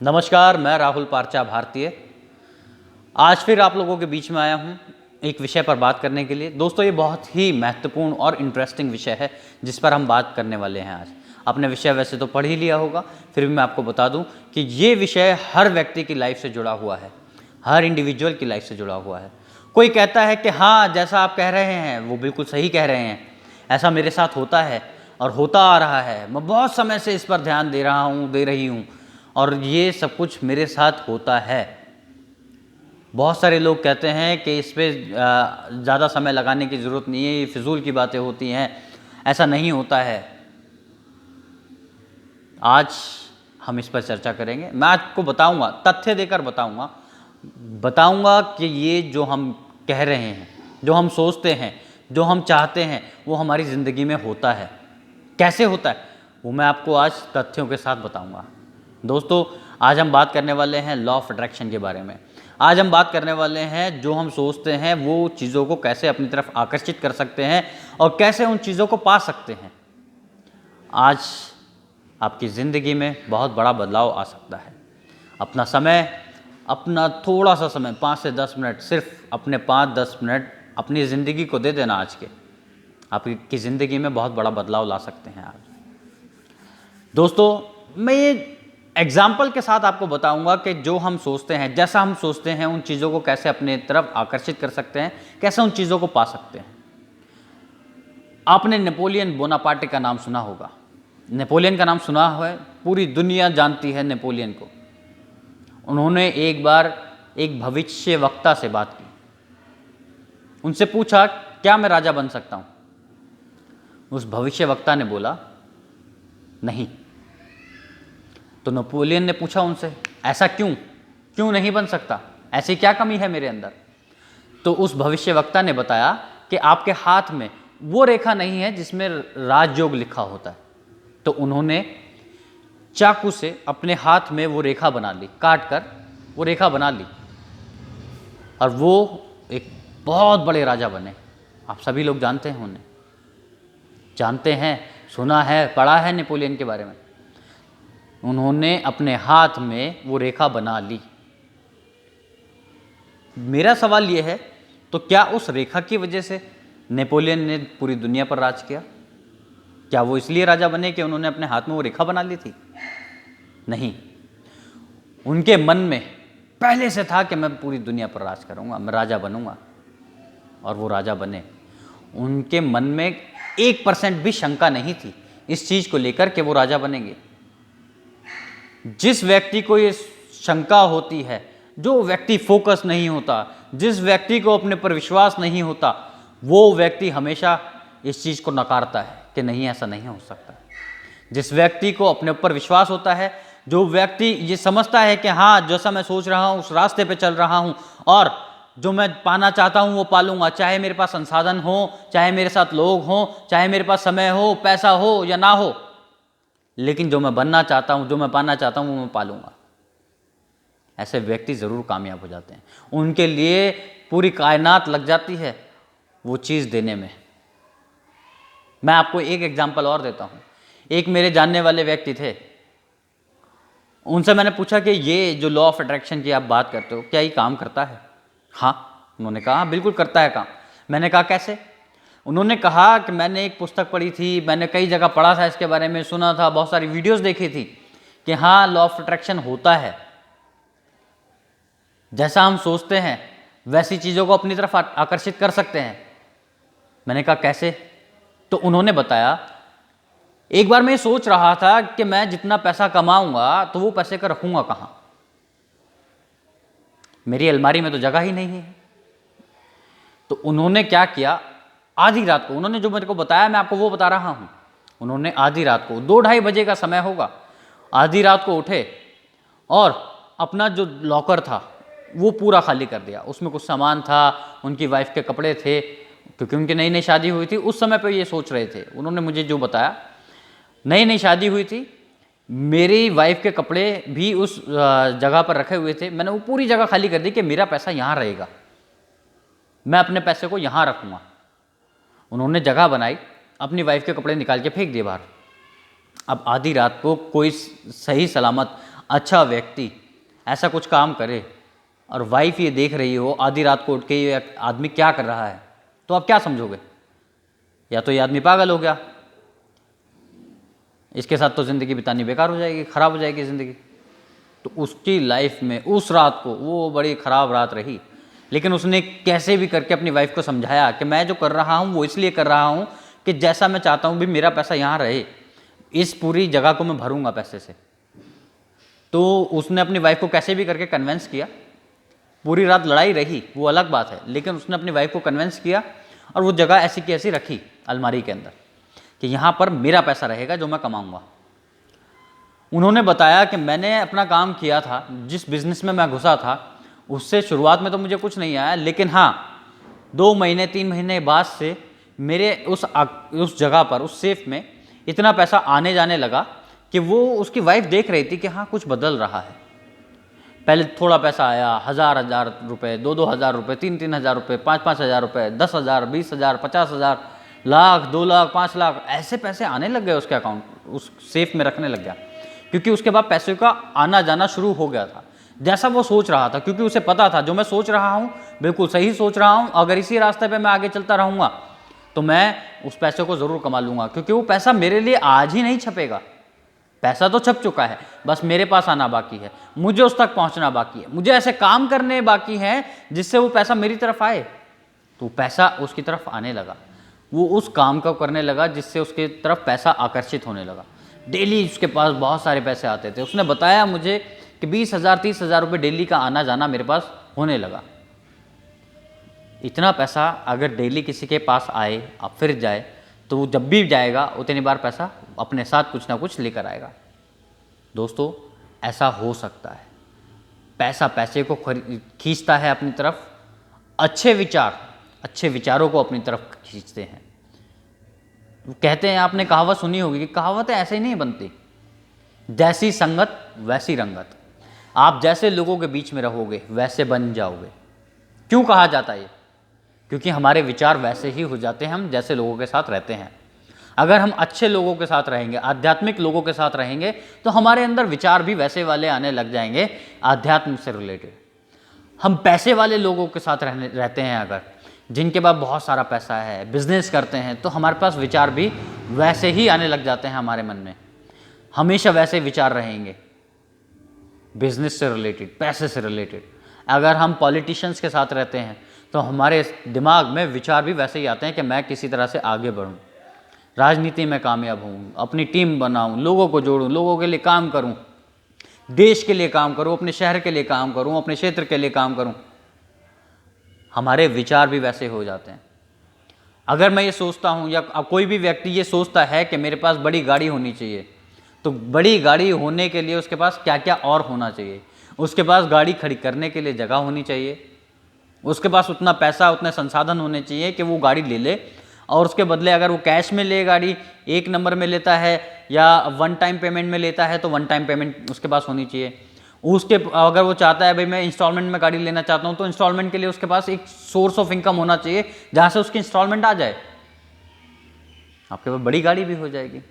नमस्कार, मैं राहुल पारचा भारतीय आज फिर आप लोगों के बीच में आया हूँ एक विषय पर बात करने के लिए। दोस्तों, ये बहुत ही महत्वपूर्ण और इंटरेस्टिंग विषय है जिस पर हम बात करने वाले हैं आज। आपने विषय वैसे तो पढ़ ही लिया होगा, फिर भी मैं आपको बता दूं कि ये विषय हर व्यक्ति की लाइफ से जुड़ा हुआ है, हर इंडिविजुअल की लाइफ से जुड़ा हुआ है। कोई कहता है कि हाँ, जैसा आप कह रहे हैं वो बिल्कुल सही कह रहे हैं, ऐसा मेरे साथ होता है और होता आ रहा है, मैं बहुत समय से इस पर ध्यान दे रहा हूँ, दे रही हूँ और ये सब कुछ मेरे साथ होता है। बहुत सारे लोग कहते हैं कि इस पे ज़्यादा समय लगाने की ज़रूरत नहीं है, ये फिजूल की बातें होती हैं, ऐसा नहीं होता है। आज हम इस पर चर्चा करेंगे। मैं आपको बताऊंगा, तथ्य देकर बताऊंगा कि ये जो हम कह रहे हैं, जो हम सोचते हैं, जो हम चाहते हैं, वो हमारी ज़िंदगी में होता है। कैसे होता है वो मैं आपको आज तथ्यों के साथ बताऊंगा। दोस्तों, आज हम बात करने वाले हैं लॉ ऑफ अट्रैक्शन के बारे में। आज हम बात करने वाले हैं जो हम सोचते हैं वो चीज़ों को कैसे अपनी तरफ आकर्षित कर सकते हैं और कैसे उन चीज़ों को पा सकते हैं। आज आपकी ज़िंदगी में बहुत बड़ा बदलाव आ सकता है। अपना समय, अपना थोड़ा सा समय, 5 से 10 मिनट, सिर्फ अपने 5-10 मिनट अपनी ज़िंदगी को दे देना आज के, आपकी ज़िंदगी में बहुत बड़ा बदलाव ला सकते हैं आज। दोस्तों, मैं ये एग्जाम्पल के साथ आपको बताऊंगा कि जो हम सोचते हैं, जैसा हम सोचते हैं, उन चीज़ों को कैसे अपने तरफ आकर्षित कर सकते हैं, कैसे उन चीज़ों को पा सकते हैं। आपने नेपोलियन बोनापार्टे का नाम सुना होगा। नेपोलियन का नाम सुना है, पूरी दुनिया जानती है नेपोलियन को। उन्होंने एक बार एक भविष्यवक्ता से बात की, उनसे पूछा क्या मैं राजा बन सकता हूं? उस भविष्यवक्ता ने बोला नहीं। तो नेपोलियन ने पूछा उनसे, ऐसा क्यों नहीं बन सकता? ऐसी क्या कमी है मेरे अंदर? तो उस भविष्यवक्ता ने बताया कि आपके हाथ में वो रेखा नहीं है जिसमें राजयोग लिखा होता है। तो उन्होंने चाकू से अपने हाथ में वो रेखा बना ली, काट कर वो रेखा बना ली और वो एक बहुत बड़े राजा बने। आप सभी लोग जानते हैं उन्हें, जानते हैं, सुना है, पढ़ा है नेपोलियन के बारे में। उन्होंने अपने हाथ में वो रेखा बना ली। मेरा सवाल ये है, तो क्या उस रेखा की वजह से नेपोलियन ने पूरी दुनिया पर राज किया? क्या वो इसलिए राजा बने कि उन्होंने अपने हाथ में वो रेखा बना ली थी? नहीं, उनके मन में पहले से था कि मैं पूरी दुनिया पर राज करूंगा, मैं राजा बनूंगा, और वो राजा बने। उनके मन में 1% भी शंका नहीं थी इस चीज को लेकर कि वो राजा बनेंगे। जिस व्यक्ति को ये शंका होती है, जो व्यक्ति फोकस नहीं होता, जिस व्यक्ति को अपने पर विश्वास नहीं होता, वो व्यक्ति हमेशा इस चीज को नकारता है कि नहीं, ऐसा नहीं हो सकता। जिस व्यक्ति को अपने ऊपर विश्वास होता है, जो व्यक्ति ये समझता है कि हाँ, जैसा मैं सोच रहा हूँ उस रास्ते पे चल रहा हूँ और जो मैं पाना चाहता हूँ वो पालूंगा, चाहे मेरे पास संसाधन हो, चाहे मेरे साथ लोग हों, चाहे मेरे पास समय हो, पैसा हो या ना हो, लेकिन जो मैं बनना चाहता हूं, जो मैं पाना चाहता हूं, वो मैं पालूंगा। ऐसे व्यक्ति जरूर कामयाब हो जाते हैं। उनके लिए पूरी कायनात लग जाती है वो चीज़ देने में। मैं आपको एक एग्जाम्पल और देता हूं। एक मेरे जानने वाले व्यक्ति थे, उनसे मैंने पूछा कि ये जो लॉ ऑफ अट्रैक्शन की आप बात करते हो, क्या ये काम करता है? हाँ, उन्होंने कहा बिल्कुल करता है काम। मैंने कहा कैसे? उन्होंने कहा कि मैंने एक पुस्तक पढ़ी थी, मैंने कई जगह पढ़ा था, इसके बारे में सुना था, बहुत सारी वीडियोस देखी थी कि हाँ, लॉ ऑफ अट्रैक्शन होता है। जैसा हम सोचते हैं वैसी चीज़ों को अपनी तरफ आकर्षित कर सकते हैं। मैंने कहा कैसे? तो उन्होंने बताया, एक बार मैं सोच रहा था कि मैं जितना पैसा कमाऊंगा तो वो पैसे का रखूंगा कहाँ? मेरी अलमारी में तो जगह ही नहीं है। तो उन्होंने क्या किया, आधी रात को, उन्होंने जो मेरे को बताया मैं आपको वो बता रहा हूँ, उन्होंने आधी रात को 2-2:30 बजे का समय होगा, आधी रात को उठे और अपना जो लॉकर था वो पूरा खाली कर दिया। उसमें कुछ सामान था, उनकी वाइफ के कपड़े थे, क्योंकि उनकी नई नई शादी हुई थी। उस समय पर ये सोच रहे थे, उन्होंने मुझे जो बताया, नई नई शादी हुई थी, मेरी वाइफ के कपड़े भी उस जगह पर रखे हुए थे। मैंने वो पूरी जगह खाली कर दी कि मेरा पैसा यहाँ रहेगा, मैं अपने पैसे को यहाँ रखूँगा। उन्होंने जगह बनाई, अपनी वाइफ के कपड़े निकाल के फेंक दिए बाहर। अब आधी रात को कोई सही सलामत अच्छा व्यक्ति ऐसा कुछ काम करे और वाइफ ये देख रही हो आधी रात को उठ के ये आदमी क्या कर रहा है, तो आप क्या समझोगे? या तो ये आदमी पागल हो गया, इसके साथ तो ज़िंदगी बितानी बेकार हो जाएगी, ख़राब हो जाएगी ज़िंदगी। तो उसकी लाइफ में उस रात को वो बड़ी ख़राब रात रही, लेकिन उसने कैसे भी करके अपनी वाइफ को समझाया कि मैं जो कर रहा हूँ वो इसलिए कर रहा हूँ कि जैसा मैं चाहता हूँ भी मेरा पैसा यहाँ रहे, इस पूरी जगह को मैं भरूंगा पैसे से। तो उसने अपनी वाइफ को कैसे भी करके कन्विंस किया। पूरी रात लड़ाई रही वो अलग बात है, लेकिन उसने अपनी वाइफ को कन्विंस किया और वो जगह ऐसी की ऐसी रखी अलमारी के अंदर कि यहाँ पर मेरा पैसा रहेगा जो मैं कमाऊँगा। उन्होंने बताया कि मैंने अपना काम किया था, जिस बिज़नेस में मैं घुसा था उससे शुरुआत में तो मुझे कुछ नहीं आया, लेकिन हाँ 2 महीने 3 महीने बाद से मेरे उस जगह पर उस सेफ में इतना पैसा आने जाने लगा कि वो उसकी वाइफ देख रही थी कि हाँ कुछ बदल रहा है। पहले थोड़ा पैसा आया, 1000 रुपये, 2 हज़ार रुपये, 3 हज़ार रुपये, 5 हज़ार रुपये, 10,000, 20,000, 50,000, लाख, 2 लाख, 5 लाख, ऐसे पैसे आने लग गए उसके अकाउंट, उस सेफ में रखने लग गया, क्योंकि उसके बाद पैसे का आना जाना शुरू हो गया था जैसा वो सोच रहा था। क्योंकि उसे पता था जो मैं सोच रहा हूँ बिल्कुल सही सोच रहा हूँ, अगर इसी रास्ते पे मैं आगे चलता रहूँगा तो मैं उस पैसे को ज़रूर कमा लूँगा, क्योंकि वो पैसा मेरे लिए आज ही नहीं छपेगा। पैसा तो छप चुका है, बस मेरे पास आना बाकी है, मुझे उस तक पहुँचना बाकी है, मुझे ऐसे काम करने बाकी हैं जिससे वो पैसा मेरी तरफ आए। तो पैसा उसकी तरफ आने लगा, वो उस काम को करने लगा जिससे उसकी तरफ पैसा आकर्षित होने लगा। डेली उसके पास बहुत सारे पैसे आते थे। उसने बताया मुझे कि 20,000 30,000 रुपये डेली का आना जाना मेरे पास होने लगा। इतना पैसा अगर डेली किसी के पास आए अब फिर जाए तो वो जब भी जाएगा उतनी बार पैसा अपने साथ कुछ ना कुछ लेकर आएगा। दोस्तों ऐसा हो सकता है, पैसा पैसे को खींचता है अपनी तरफ, अच्छे विचारों को अपनी तरफ खींचते हैं। कहते हैं, आपने कहावत सुनी होगी कि कहावतें ऐसे ही नहीं बनती, जैसी संगत वैसी रंगत। आप जैसे लोगों के बीच में रहोगे वैसे बन जाओगे। क्यों कहा जाता है ये? क्योंकि हमारे विचार वैसे ही हो जाते हैं हम जैसे लोगों के साथ रहते हैं। अगर हम अच्छे लोगों के साथ रहेंगे, आध्यात्मिक लोगों के साथ रहेंगे, तो हमारे अंदर विचार भी वैसे वाले आने लग जाएंगे आध्यात्म से रिलेटेड। हम पैसे वाले लोगों के साथ रहते हैं, अगर जिनके पास बहुत सारा पैसा है, बिजनेस करते हैं, तो हमारे पास विचार भी वैसे ही आने लग जाते हैं हमारे मन में। हमेशा वैसे विचार रहेंगे बिजनेस से रिलेटेड, पैसे से रिलेटेड। अगर हम पॉलिटिशियंस के साथ रहते हैं तो हमारे दिमाग में विचार भी वैसे ही आते हैं कि मैं किसी तरह से आगे बढ़ूं, राजनीति में कामयाब हूं, अपनी टीम बनाऊं, लोगों को जोड़ूं, लोगों के लिए काम करूं, देश के लिए काम करूं, अपने शहर के लिए काम करूं, अपने क्षेत्र के लिए काम करूं। हमारे विचार भी वैसे हो जाते हैं। अगर मैं ये सोचता हूं या कोई भी व्यक्ति ये सोचता है कि मेरे पास बड़ी गाड़ी होनी चाहिए, तो बड़ी गाड़ी होने के लिए उसके पास क्या क्या और होना चाहिए? उसके पास गाड़ी खड़ी करने के लिए जगह होनी चाहिए, उसके पास उतना पैसा, उतने संसाधन होने चाहिए कि वो गाड़ी ले ले, और उसके बदले अगर वो कैश में ले, गाड़ी 1 नंबर में लेता है या 1 टाइम पेमेंट में लेता है तो 1 टाइम पेमेंट उसके पास होनी चाहिए। उसके अगर वो चाहता है भाई मैं इंस्टॉलमेंट में गाड़ी लेना चाहता हूँ, तो इंस्टॉलमेंट के लिए उसके पास एक सोर्स ऑफ इनकम होना चाहिए जहाँ से उसकी इंस्टॉलमेंट आ जाए। आपके पास बड़ी गाड़ी भी हो जाएगी।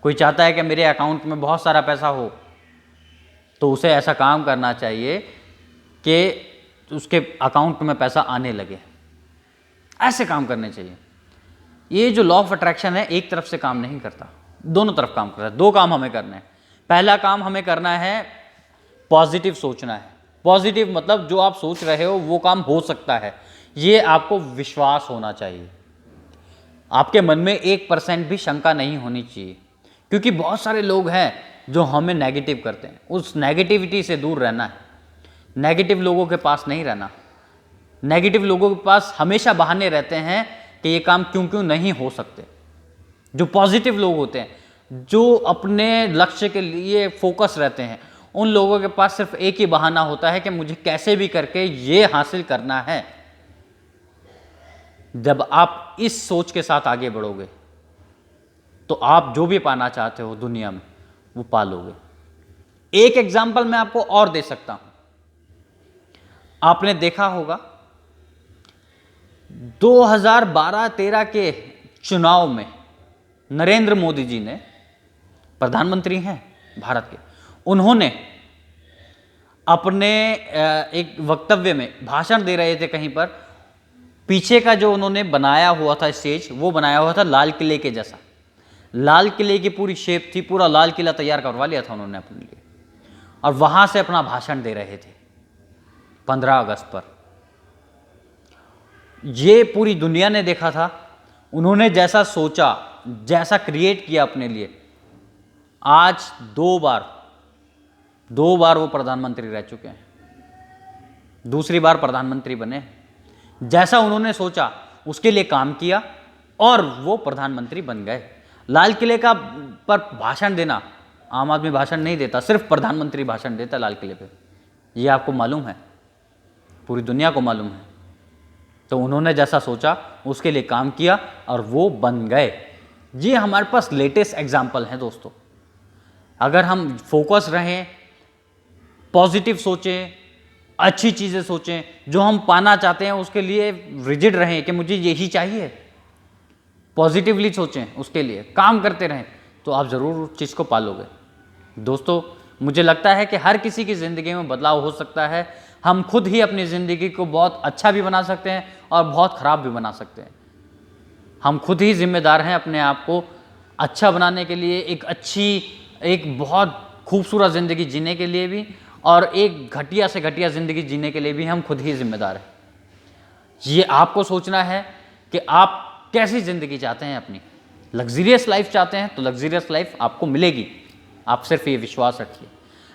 कोई चाहता है कि मेरे अकाउंट में बहुत सारा पैसा हो, तो उसे ऐसा काम करना चाहिए कि उसके अकाउंट में पैसा आने लगे। ऐसे काम करने चाहिए। ये जो लॉ ऑफ अट्रैक्शन है एक तरफ से काम नहीं करता, दोनों तरफ काम करता है। 2 काम हमें करने हैं। पहला काम हमें करना है पॉजिटिव सोचना है। पॉजिटिव मतलब जो आप सोच रहे हो वो काम हो सकता है, ये आपको विश्वास होना चाहिए। आपके मन में 1% भी शंका नहीं होनी चाहिए, क्योंकि बहुत सारे लोग हैं जो हमें नेगेटिव करते हैं। उस नेगेटिविटी से दूर रहना है, नेगेटिव लोगों के पास नहीं रहना। नेगेटिव लोगों के पास हमेशा बहाने रहते हैं कि ये काम क्यों क्यों नहीं हो सकते। जो पॉजिटिव लोग होते हैं, जो अपने लक्ष्य के लिए फोकस रहते हैं, उन लोगों के पास सिर्फ एक ही बहाना होता है कि मुझे कैसे भी करके ये हासिल करना है। जब आप इस सोच के साथ आगे बढ़ोगे तो आप जो भी पाना चाहते हो दुनिया में वो पा लोगे। एक एग्जाम्पल मैं आपको और दे सकता हूं। आपने देखा होगा 2012-13 के चुनाव में नरेंद्र मोदी जी ने, प्रधानमंत्री हैं भारत के, उन्होंने अपने एक वक्तव्य में भाषण दे रहे थे कहीं पर, पीछे का जो उन्होंने बनाया हुआ था स्टेज, वो बनाया हुआ था लाल किले के जैसा। लाल किले की पूरी शेप थी, पूरा लाल किला तैयार करवा लिया था उन्होंने अपने लिए, और वहां से अपना भाषण दे रहे थे 15 अगस्त पर। ये पूरी दुनिया ने देखा था। उन्होंने जैसा सोचा, जैसा क्रिएट किया अपने लिए, आज 2 बार वो प्रधानमंत्री रह चुके हैं, दूसरी बार प्रधानमंत्री बने। जैसा उन्होंने सोचा उसके लिए काम किया और वो प्रधानमंत्री बन गए। लाल किले का पर भाषण देना, आम आदमी भाषण नहीं देता, सिर्फ प्रधानमंत्री भाषण देता लाल किले पे, ये आपको मालूम है, पूरी दुनिया को मालूम है। तो उन्होंने जैसा सोचा उसके लिए काम किया और वो बन गए। ये हमारे पास लेटेस्ट एग्जाम्पल हैं दोस्तों। अगर हम फोकस रहें, पॉजिटिव सोचें, अच्छी चीज़ें सोचें, जो हम पाना चाहते हैं उसके लिए रिजिड रहें कि मुझे यही चाहिए, पॉजिटिवली सोचें, उसके लिए काम करते रहें, तो आप ज़रूर उस चीज़ को पालोगे। दोस्तों, मुझे लगता है कि हर किसी की ज़िंदगी में बदलाव हो सकता है। हम खुद ही अपनी ज़िंदगी को बहुत अच्छा भी बना सकते हैं और बहुत ख़राब भी बना सकते हैं। हम खुद ही जिम्मेदार हैं अपने आप को अच्छा बनाने के लिए, एक बहुत खूबसूरत ज़िंदगी जीने के लिए भी, और एक घटिया से घटिया ज़िंदगी जीने के लिए भी हम खुद ही जिम्मेदार हैं। ये आपको सोचना है कि आप कैसी ज़िंदगी चाहते हैं अपनी। लग्जरियस लाइफ चाहते हैं तो लग्जरियस लाइफ आपको मिलेगी, आप सिर्फ ये विश्वास रखिए।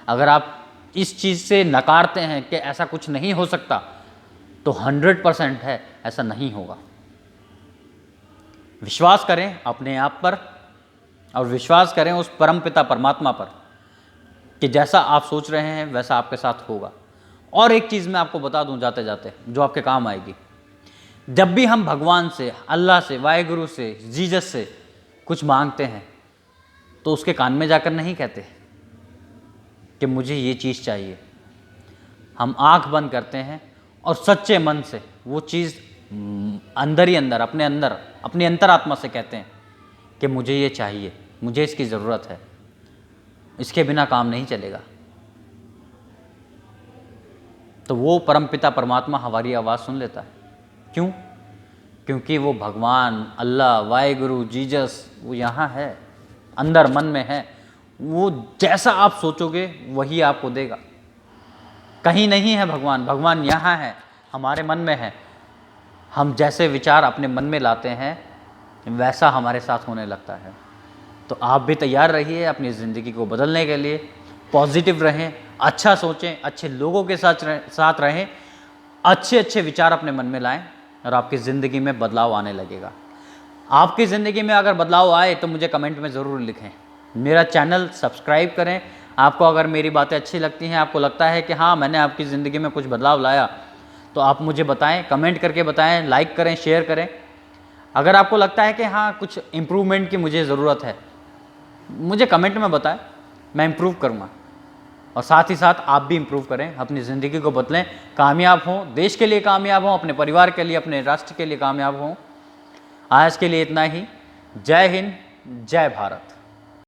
अगर आप इस चीज़ से नकारते हैं कि ऐसा कुछ नहीं हो सकता, तो 100% है, ऐसा नहीं होगा। विश्वास करें अपने आप पर और विश्वास करें उस परमपिता परमात्मा पर कि जैसा आप सोच रहे हैं वैसा आपके साथ होगा। और एक चीज़ मैं आपको बता दूं जाते जाते, जो आपके काम आएगी। जब भी हम भगवान से, अल्लाह से, वाहेगुरु से, जीसस से कुछ मांगते हैं, तो उसके कान में जाकर नहीं कहते कि मुझे ये चीज़ चाहिए। हम आंख बंद करते हैं और सच्चे मन से वो चीज़ अंदर ही अंदर, अपनी अंतरात्मा से कहते हैं कि मुझे ये चाहिए, मुझे इसकी ज़रूरत है, इसके बिना काम नहीं चलेगा। तो वो परमपिता परमात्मा हमारी आवाज़ सुन लेता है। क्यों? क्योंकि वो भगवान, अल्लाह, वाहेगुरु, जीसस वो यहाँ है, अंदर मन में है। वो जैसा आप सोचोगे वही आपको देगा। कहीं नहीं है भगवान, भगवान यहाँ है, हमारे मन में है। हम जैसे विचार अपने मन में लाते हैं वैसा हमारे साथ होने लगता है। तो आप भी तैयार रहिए अपनी ज़िंदगी को बदलने के लिए। पॉजिटिव रहें, अच्छा सोचें, अच्छे लोगों के साथ रहें, अच्छे अच्छे विचार अपने मन में लाएं और आपकी ज़िंदगी में बदलाव आने लगेगा। आपकी ज़िंदगी में अगर बदलाव आए तो मुझे कमेंट में ज़रूर लिखें। मेरा चैनल सब्सक्राइब करें। आपको अगर मेरी बातें अच्छी लगती हैं, आपको लगता है कि हाँ मैंने आपकी ज़िंदगी में कुछ बदलाव लाया, तो आप मुझे बताएं, कमेंट करके बताएं, लाइक करें, शेयर करें। अगर आपको लगता है कि हाँ कुछ इम्प्रूवमेंट की मुझे ज़रूरत है, मुझे कमेंट में बताएं, मैं इम्प्रूव करूँगा। और साथ ही साथ आप भी इम्प्रूव करें, अपनी ज़िंदगी को बदलें, कामयाब हों, देश के लिए कामयाब हों, अपने परिवार के लिए, अपने राष्ट्र के लिए कामयाब हों। आज के लिए इतना ही। जय हिंद, जय भारत।